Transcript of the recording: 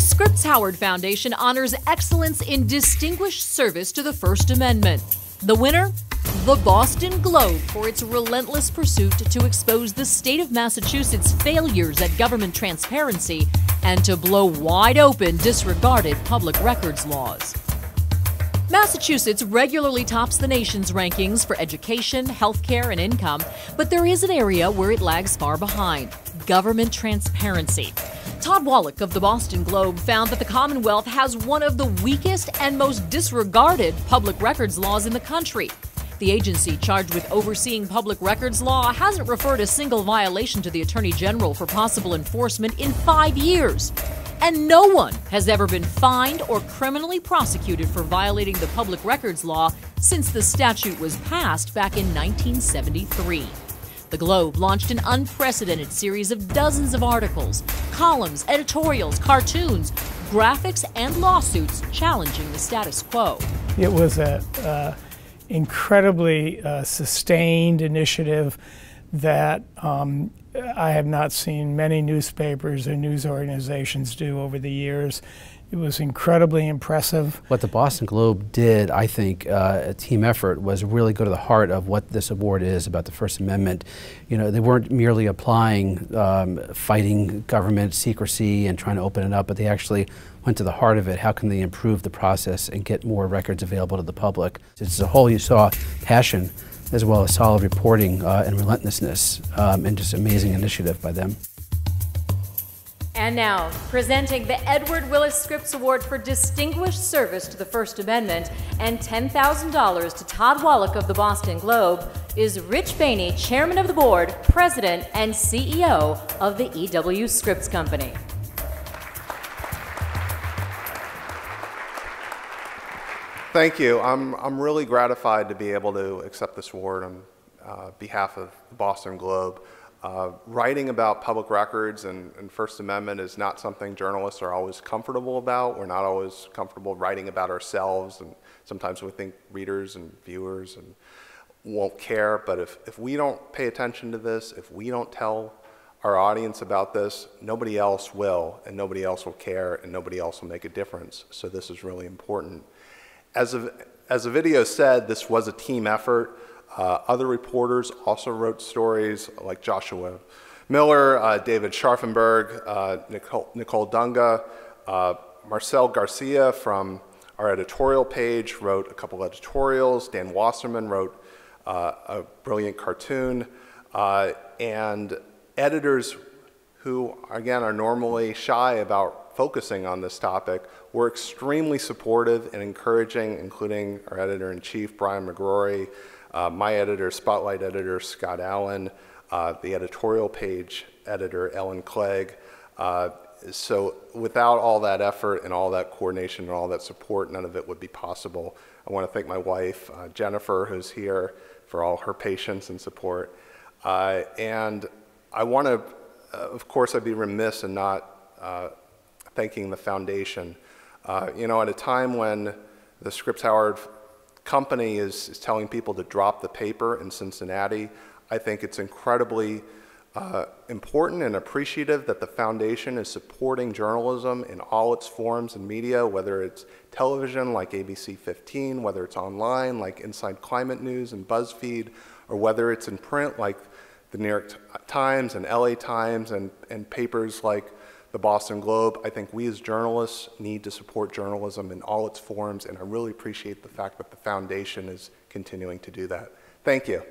Scripps Howard Foundation honors excellence in distinguished service to the First Amendment. The winner? The Boston Globe, for its relentless pursuit to expose the state of Massachusetts' failures at government transparency and to blow wide open disregarded public records laws. Massachusetts regularly tops the nation's rankings for education, healthcare, and income, but there is an area where it lags far behind: government transparency. Todd Wallach of the Boston Globe found that the Commonwealth has one of the weakest and most disregarded public records laws in the country. The agency charged with overseeing public records law hasn't referred a single violation to the Attorney General for possible enforcement in 5 years. And no one has ever been fined or criminally prosecuted for violating the public records law since the statute was passed back in 1973. The Globe launched an unprecedented series of dozens of articles, columns, editorials, cartoons, graphics, and lawsuits challenging the status quo. It was an incredibly sustained initiative that I have not seen many newspapers or news organizations do over the years. It was incredibly impressive. What the Boston Globe did, I think, a team effort, was really go to the heart of what this award is about the First Amendment. You know, they weren't merely applying, fighting government secrecy and trying to open it up, but they actually went to the heart of it. How can they improve the process and get more records available to the public? As a whole, you saw passion as well as solid reporting and relentlessness, and just amazing initiative by them. And now, presenting the Edward Willis Scripps Award for Distinguished Service to the First Amendment and $10,000 to Todd Wallach of the Boston Globe is Rich Bainey, Chairman of the Board, President, and CEO of the E.W. Scripps Company. Thank you. I'm really gratified to be able to accept this award on behalf of the Boston Globe. Writing about public records and First Amendment is not something journalists are always comfortable about. We're not always comfortable writing about ourselves, and sometimes we think readers and viewers won't care. But if we don't pay attention to this, if we don't tell our audience about this, nobody else will, and nobody else will care, and nobody else will make a difference. So this is really important. As the video said, this was a team effort. Other reporters also wrote stories, like Joshua Miller, David Scharfenberg, Nicole Dunga, Marcel Garcia from our editorial page wrote a couple editorials. Dan Wasserman wrote a brilliant cartoon. And editors who, again, are normally shy about focusing on this topic were extremely supportive and encouraging, including our editor-in-chief, Brian McGrory, my editor, Spotlight editor, Scott Allen, the editorial page editor, Ellen Clegg. So without all that effort and all that coordination and all that support, none of it would be possible. I want to thank my wife, Jennifer, who's here, for all her patience and support. And I want to, of course, I'd be remiss in not thanking the foundation. You know, at a time when the Scripps Howard Company is telling people to drop the paper in Cincinnati, I think it's incredibly important and appreciative that the foundation is supporting journalism in all its forms and media, whether it's television like ABC 15, whether it's online like Inside Climate News and BuzzFeed, or whether it's in print like the New York Times and LA Times and papers like the Boston Globe. I think we as journalists need to support journalism in all its forms, and I really appreciate the fact that the foundation is continuing to do that. Thank you.